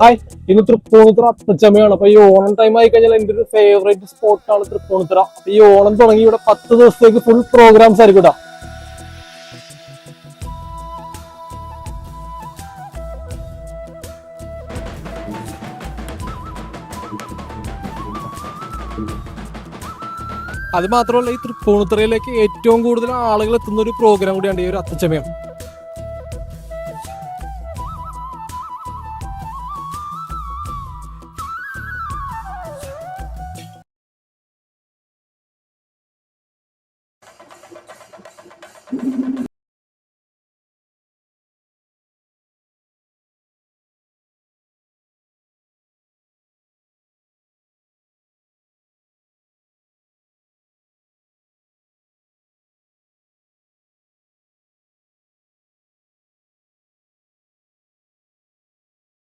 Hi, ഇന്ന് തൃപ്പൂണിത്തുറ അത്തച്ചമയാണ്. അപ്പൊ ഈ ഓണം ടൈം ആയി കഴിഞ്ഞാൽ എന്റെ ഒരു ഫേവറേറ്റ് സ്പോട്ടാണ് തൃപ്പൂണിത്തുറ. അപ്പൊ ഈ ഓണം തുടങ്ങി ഇവിടെ 10 ദിവസത്തേക്ക് ഫുൾ പ്രോഗ്രാംസ് ആയിരിക്കും കേട്ടോ. അത് മാത്രമല്ല, ഈ തൃപ്പൂണിത്തുറയിലേക്ക് ഏറ്റവും കൂടുതൽ ആളുകൾ എത്തുന്ന ഒരു പ്രോഗ്രാം കൂടിയാണ് ഈ ഒരു അത്തച്ചമയം.